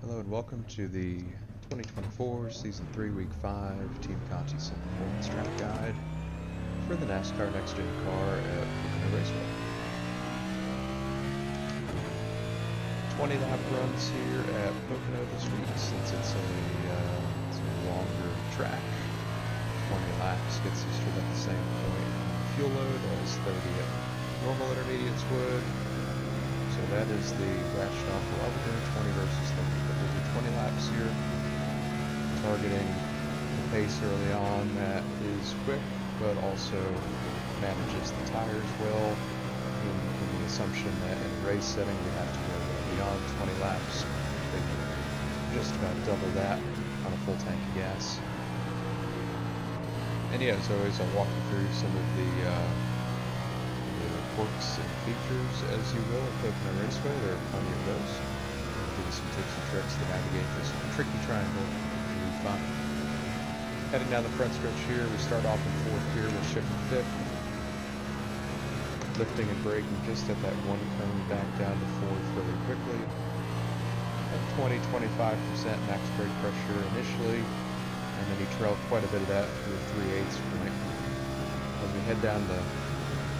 Hello and welcome to the 2024 Season 3 Week 5 Team Conti Sim Performance Track Guide for the NASCAR NextGen car at Pocono Raceway. 20 lap runs here at Pocono this week since it's a longer track. 20 laps gets you stood at the same point in fuel load as 30 at normal intermediates would. So that is the rationale for why we're doing 20 versus 30. But we'll do 20 laps here, targeting the pace early on that is quick, but also manages the tires well, in the assumption that in race setting we have to go beyond 20 laps. They can just about double that on a full tank of gas. And yeah, as always, I'll walk you through some of the quirks and features as you will at Pocono Raceway. There are plenty of those. I'll give you some tips and tricks to navigate this tricky triangle through fun. Heading down the front stretch here, we start off in fourth gear with shifting fifth. Lifting and braking just at that one cone back down to fourth really quickly. At 20-25% max brake pressure initially, and then you trail quite a bit of that through the 3/8 point. As we head down the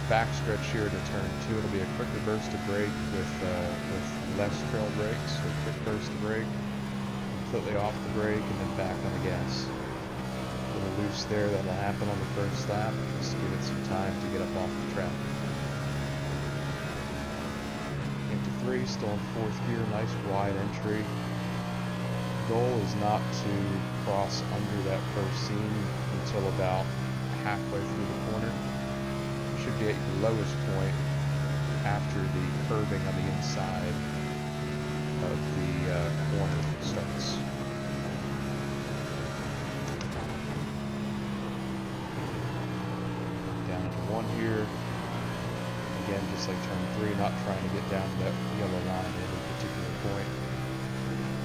back stretch here to turn 2, it'll be a quicker burst of brake with less trail brakes, so quick burst of brake, completely off the brake, and then back on the gas. A little loose there, that'll happen on the first lap, just to give it some time to get up off the track. Into 3, still in fourth gear, nice wide entry. Goal is not to cross under that first seam until about halfway through the corner. Should be at your lowest point after the curbing on the inside of the corner starts. Down into 1 here. Again, just like turn 3, not trying to get down to that yellow line at any particular point.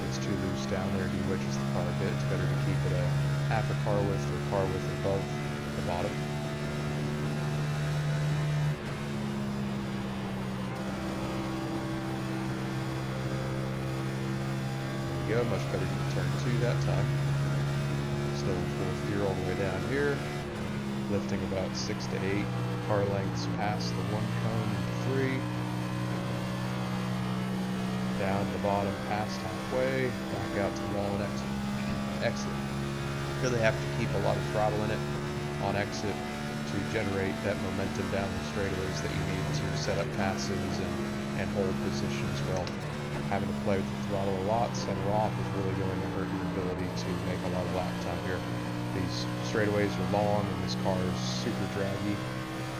It's too loose down there, de-wedges the car a bit. It's better to keep it a half a car width or car width above the bottom. Much better to turn 2 that time. Still in fourth gear all the way down here. Lifting about 6 to 8 car lengths past the 1 cone into 3. Down the bottom past halfway. Back out to the wall and exit. Really have to keep a lot of throttle in it on exit to generate that momentum down the straightaways that you need to set up passes and hold positions well. Having to play with the throttle a lot, center off, is really going to hurt your ability to make a lot of lap time here. These straightaways are long and this car is super draggy,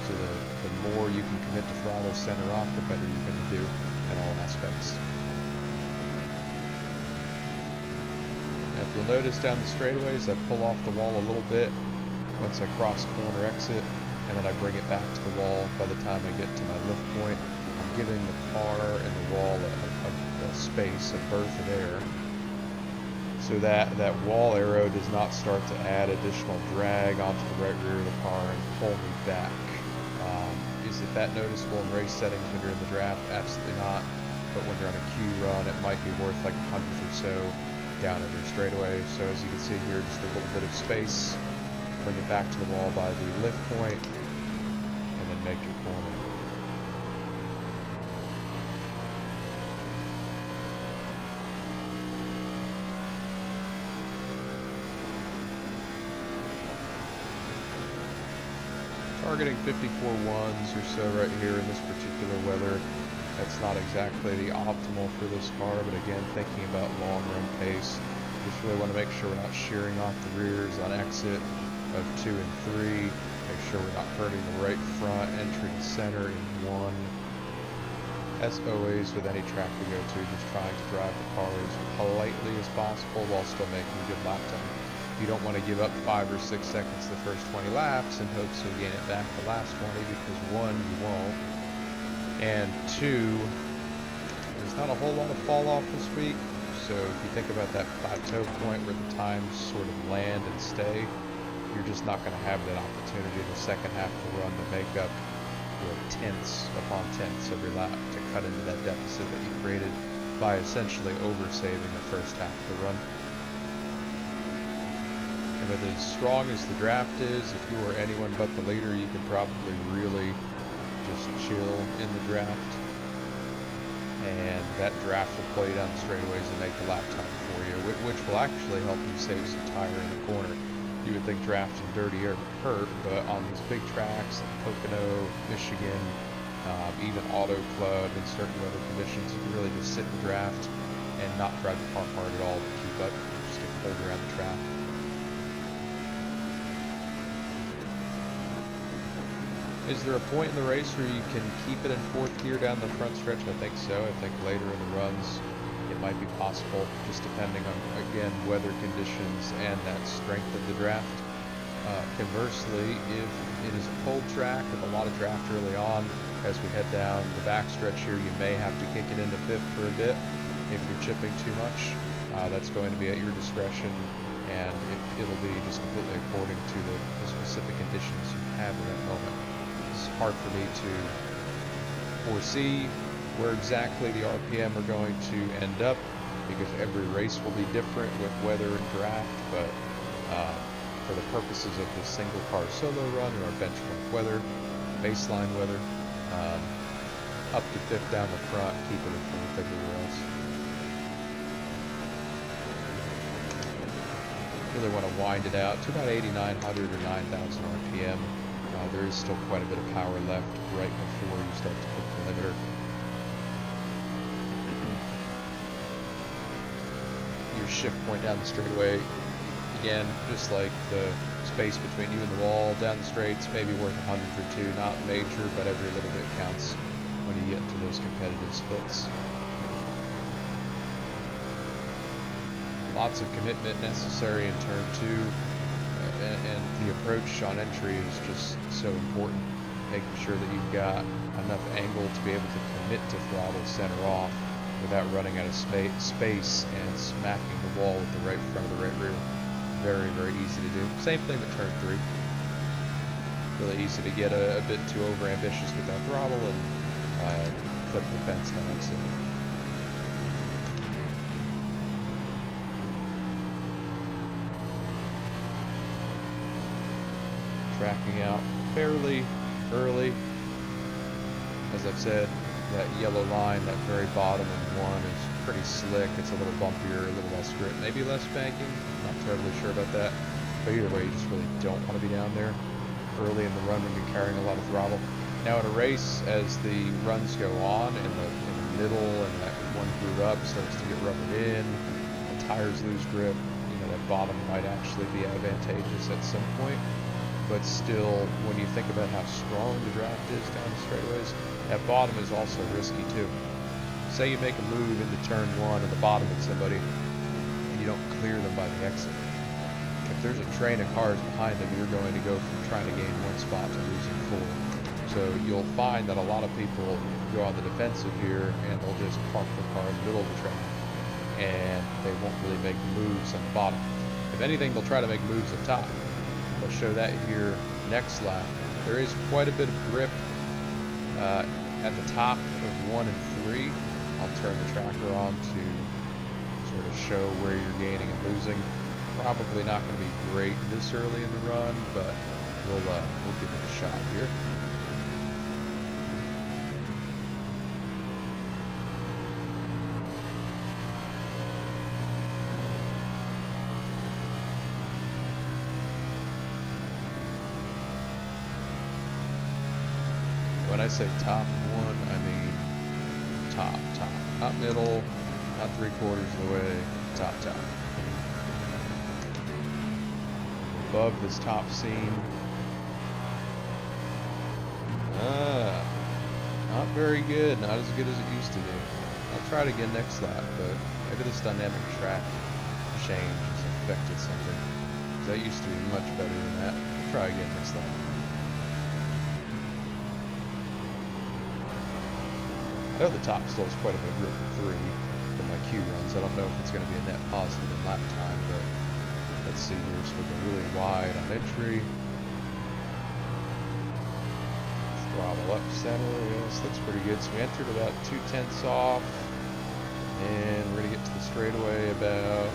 so the more you can commit to throttle center off, the better you're going to do in all aspects. Now, if you'll notice down the straightaways, I pull off the wall a little bit once I cross corner exit, and then I bring it back to the wall by the time I get to my lift point. I'm giving the car and the wall a space, a berth of air, so that wall arrow does not start to add additional drag onto the right rear of the car and pull me back. Is it that noticeable in race settings when you're in the draft? Absolutely not. But when you're on a Q run, it might be worth like 100th or so down every straightaway. So as you can see here, just a little bit of space. Bring it back to the wall by the lift point, and then make your corner. Targeting 54.1s or so right here in this particular weather. That's not exactly the optimal for this car, but again, thinking about long run pace, just really want to make sure we're not shearing off the rears on exit of 2 and 3. Make sure we're not hurting the right front, entering center in 1. As always with any track we go to, just trying to drive the car as politely as possible while still making a good lap time. You don't want to give up 5 or 6 seconds the first 20 laps in hopes you'll gain it back the last 20, because 1, you won't, and 2, there's not a whole lot of fall off this week. So if you think about that plateau point where the times sort of land and stay, you're just not going to have that opportunity in the second half of the run to make up tenths upon tenths every lap to cut into that deficit that you created by essentially oversaving the first half of the run. And with as strong as the draft is, if you were anyone but the leader, you could probably really just chill in the draft. And that draft will play you down the straightaways and make the lap time for you, which will actually help you save some tire in the corner. You would think drafting dirty air would hurt, but on these big tracks like Pocono, Michigan, even Auto Club in certain weather conditions, you can really just sit and draft and not drive the car hard at all to keep up, just get pulled around the track. Is there a point in the race where you can keep it in fourth gear down the front stretch? I think so. I think later in the runs it might be possible, just depending on, again, weather conditions and that strength of the draft. Conversely, if it is a cold track with a lot of draft early on, as we head down the back stretch here, you may have to kick it into fifth for a bit if you're chipping too much. That's going to be at your discretion, and it'll be just completely according to the specific conditions you have in that moment. It's hard for me to foresee where exactly the RPM are going to end up, because every race will be different with weather and draft, but for the purposes of the single car solo run or benchmark weather, baseline weather, up to fifth down the front, keep it in fourth everywhere else. Really want to wind it out to about 8,900 or 9,000 RPM. There is still quite a bit of power left right before you start to hit the limiter. Your shift point down the straightaway, again, just like the space between you and the wall down the straights, maybe worth 100 or 2, not major, but every little bit counts when you get into those competitive splits. Lots of commitment necessary in turn 2, and the approach on entry is just so important, making sure that you've got enough angle to be able to commit to throttle center off without running out of space and smacking the wall with the right front or the right rear. Very, very easy to do. Same thing with turn 3. Really easy to get a bit too over ambitious with that throttle and clip the fence on accident. Tracking out fairly early. As I've said, that yellow line, that very bottom of one, is pretty slick. It's a little bumpier, a little less grip, maybe less banking. Not totally sure about that. But either way, you just really don't want to be down there early in the run when you're carrying a lot of throttle. Now in a race, as the runs go on in the middle and that one groove up starts to get rubbered in, the tires lose grip, that bottom might actually be advantageous at some point. But still, when you think about how strong the draft is down the straightaways, that bottom is also risky too. Say you make a move into turn 1 at the bottom of somebody, and you don't clear them by the exit. If there's a train of cars behind them, you're going to go from trying to gain 1 spot to losing 4. So you'll find that a lot of people go on the defensive here, and they'll just park the car in the middle of the train, and they won't really make moves on the bottom. If anything, they'll try to make moves up top. I'll show that here next lap. There is quite a bit of grip at the top of 1 and 3. I'll turn the tracker on to sort of show where you're gaining and losing. Probably not going to be great this early in the run, but we'll give it a shot here. When I say top 1, I mean top. Not middle, not 3/4 of the way, top. Above this top seam. Not very good, not as good as it used to be. I'll try it again next lap, but maybe this dynamic track change has affected something. That used to be much better than that. I'll try again next lap. I know the top still has quite a bit of grip for 3 from my Q runs. I don't know if it's going to be a net positive in lap time, but let's see here. So we're going really wide on entry. Throttle up center. Yes, looks pretty good. So we entered about 2/10 off, straightaway about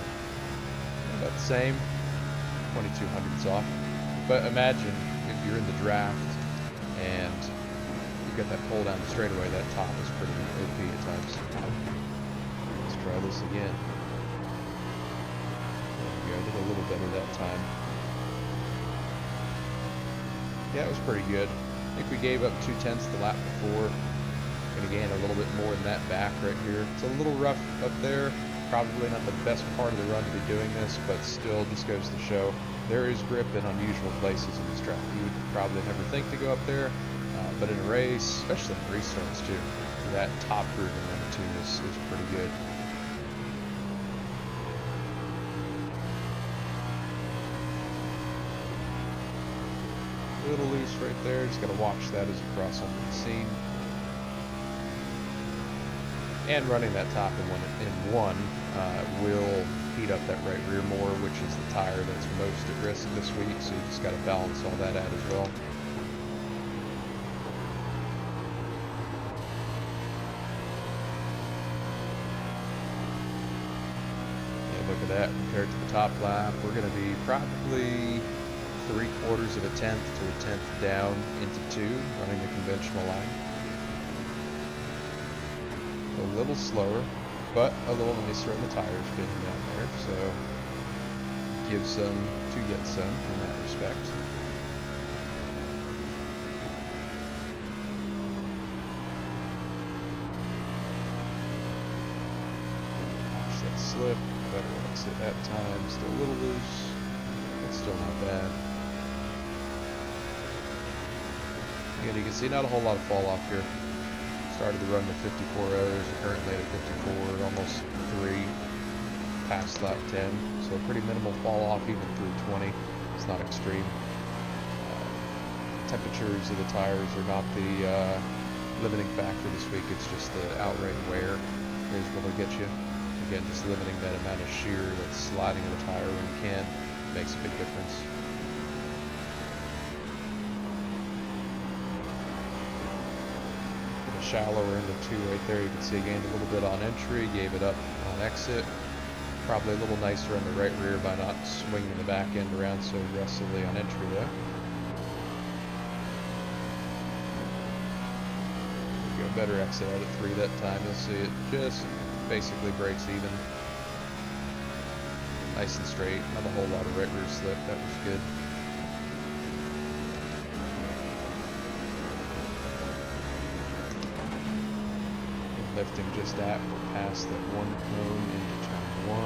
the same, 2200s off. But imagine if you're in the draft and you get that pull down the straightaway, that top is pretty OP at times. Let's try this again. There we go, I did a little better that time. Yeah, it was pretty good. I think we gave up 2/10 the lap before. Gonna gain a little bit more in that back right here. It's a little rough up there. Probably not the best part of the run to be doing this, but still just goes to show there is grip in unusual places in this track. You would probably never think to go up there, but in a race, especially in restarts too, that top groove in number 2 is pretty good. A little loose right there, just gotta watch that as you cross under the seam. And running that top in one will heat up that right rear more, which is the tire that's most at risk this week, so you just got to balance all that out as well. Yeah, look at that, compared to the top lap, we're going to be probably 3/4 of a tenth to a tenth down into 2, running the conventional line. A little slower, but a little nicer on the tires being down there, so gives them to get some in that respect. Watch that slip, better exit that time, still a little loose, but still not bad. Again, you can see not a whole lot of fall off here. Started the run with 54 hours, currently at 54, almost 3 past lap 10. So a pretty minimal fall off even through 20. It's not extreme. Temperatures of the tires are not the limiting factor this week. It's just the outright wear is what'll get you. Again, just limiting that amount of shear that's sliding in the tire when you can makes a big difference. Shallower into 2 right there. You can see I gained a little bit on entry, gave it up on exit. Probably a little nicer on the right rear by not swinging the back end around so aggressively on entry though. There we go, better exit out at 3 that time. You'll see it just basically breaks even. Nice and straight, not a whole lot of right rear slip, that was good. Lifting just at or past that 1 cone into turn 1.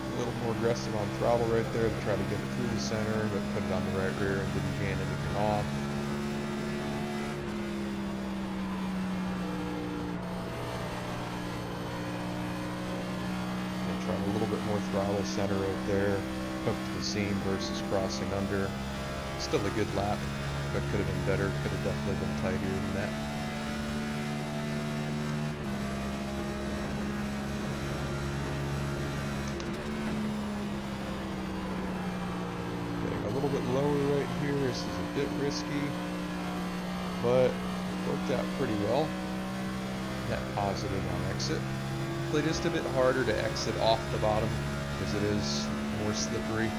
A little more aggressive on throttle right there to try to get it through the center, but put it on the right rear and didn't gain anything off. A little bit more throttle center right there, hook to the seam versus crossing under. Still a good lap, but could have been better, could have definitely been tighter than that. Getting a little bit lower right here, this is a bit risky, but worked out pretty well. Net positive on exit. Just a bit harder to exit off the bottom because it is more slippery,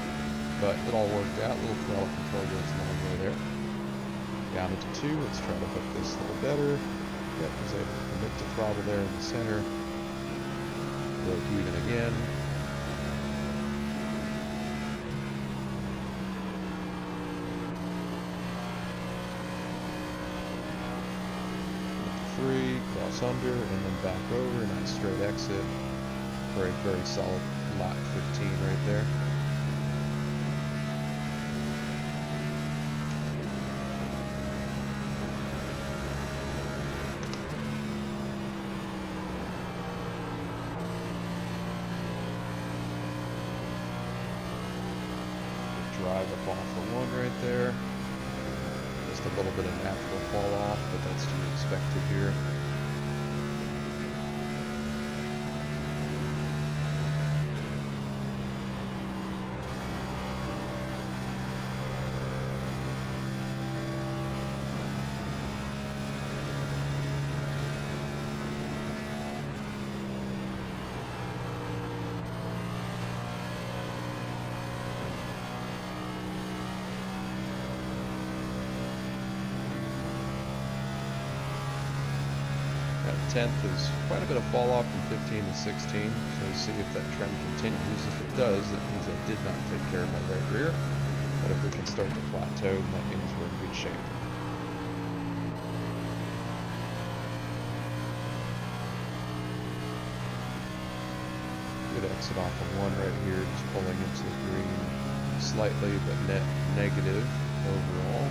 but it all worked out. A little throttle control goes a long way there. Down into 2, let's try to hook this a little better. Yep, was able to commit to throttle there in the center. Broke even again. Cross under and then back over, nice straight exit. Very, very solid lap 15 right there. Drive up off the 1 right there. Just a little bit of natural fall off, but that's to be expected here. That 10th is quite a bit of fall off from 15 to 16, so we'll see if that trend continues. If it does, that means I did not take care of my right rear. But if we can start to plateau, then that means we're in good shape. Good exit off of 1 right here, just pulling into the green slightly, but net negative overall.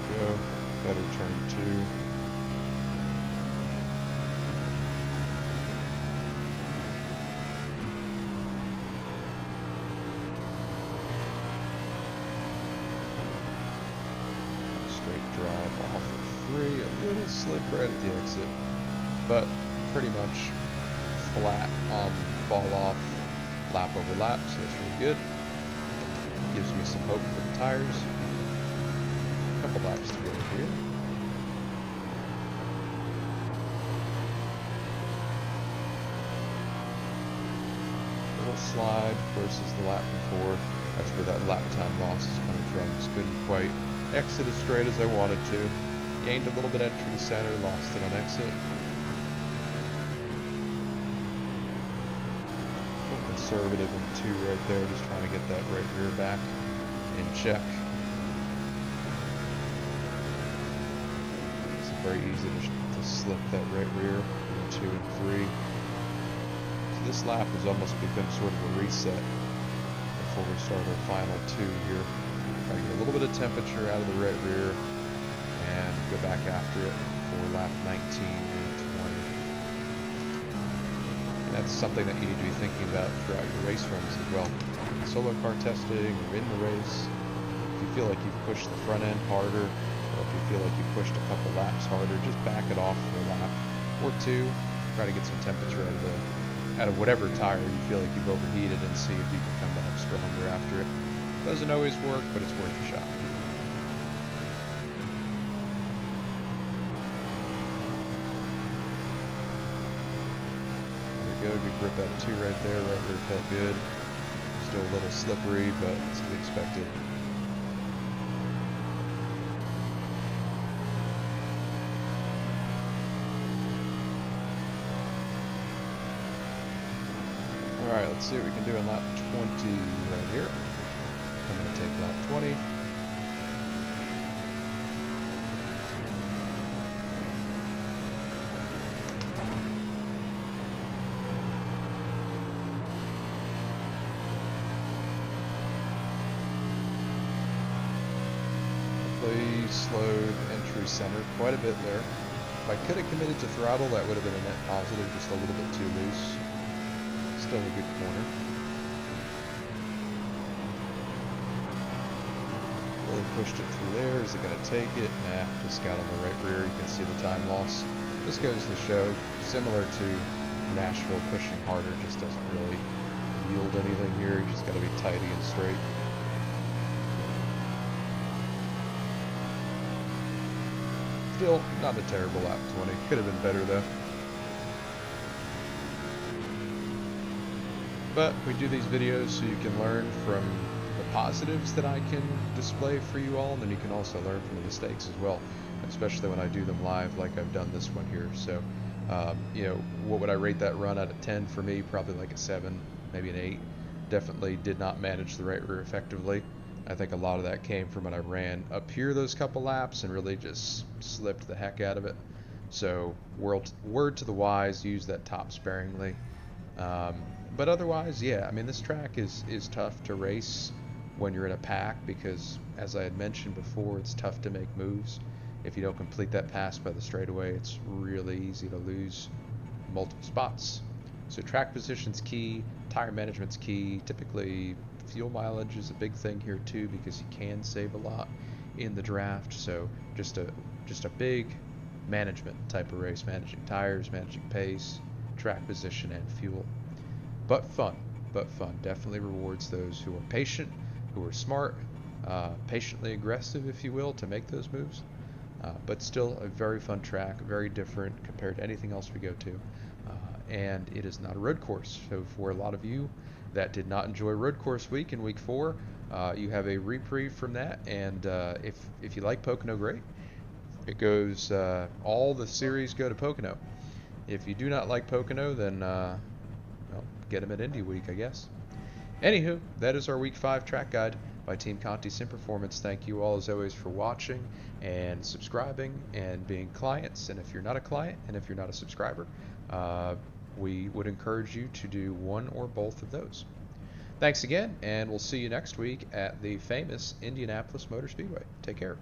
Go, better turn 2. Drive off of 3, a little slip right at the exit, but pretty much flat on fall off, lap over lap, so that's really good. Gives me some hope for the tires. A couple laps to go here. Little slide versus the lap before. That's where that lap time loss is coming from. Just couldn't quite exit as straight as I wanted to. Gained a little bit entry center, lost it on exit. Conservative in 2 right there, just trying to get that right rear back in check. It's very easy to slip that right rear in 2 and 3. So this lap has almost become sort of a reset before we start our final 2 here. Try to get a little bit of temperature out of the right rear and go back after it for lap 19 and 20. And that's something that you need to be thinking about throughout your race runs as well. Solo car testing or in the race, if you feel like you've pushed the front end harder, or if you feel like you've pushed a couple laps harder, just back it off for a lap or 2. Try to get some temperature out of whatever tire you feel like you've overheated and see if you can come back stronger after it. Doesn't always work, but it's worth a shot. There we go, good grip out 2 right there. Right rear felt good. Still a little slippery, but it's to be expected. Alright, let's see what we can do in lap 20 right here. I'm going to take lap 20. Hopefully slowed entry center quite a bit there. If I could have committed to throttle, that would have been a net positive, just a little bit too loose. Still a good corner. Really pushed it through there. Is it going to take it? Nah, just got on the right rear. You can see the time loss. This goes to show, similar to Nashville, pushing harder just doesn't really yield anything here. You just got to be tidy and straight. Still not a terrible lap 20. Could have been better though. But we do these videos so you can learn from the positives that I can display for you all, and then you can also learn from the mistakes as well, especially when I do them live like I've done this one here. So, you know, what would I rate that run out of 10 for me? Probably like a 7, maybe an 8. Definitely did not manage the right rear effectively. I think a lot of that came from when I ran up here those couple laps and really just slipped the heck out of it. So, word to the wise, use that top sparingly. But otherwise, yeah, I mean, this track is tough to race when you're in a pack because, as I had mentioned before, it's tough to make moves. If you don't complete that pass by the straightaway, it's really easy to lose multiple spots. So track position's key, tire management's key. Typically, fuel mileage is a big thing here too because you can save a lot in the draft. So just a big management type of race, managing tires, managing pace, track position, and fuel. But fun. Definitely rewards those who are patient, who are smart, patiently aggressive, if you will, to make those moves. But still a very fun track, very different compared to anything else we go to. And it is not a road course. So for a lot of you, that did not enjoy road course week in week 4, you have a reprieve from that. And if you like Pocono, great. It goes, all the series go to Pocono. If you do not like Pocono, then well, get him at Indy Week, I guess. Anywho, that is our Week 5 track guide by Team Conti Sim Performance. Thank you all, as always, for watching and subscribing and being clients. And if you're not a client and if you're not a subscriber, we would encourage you to do one or both of those. Thanks again, and we'll see you next week at the famous Indianapolis Motor Speedway. Take care.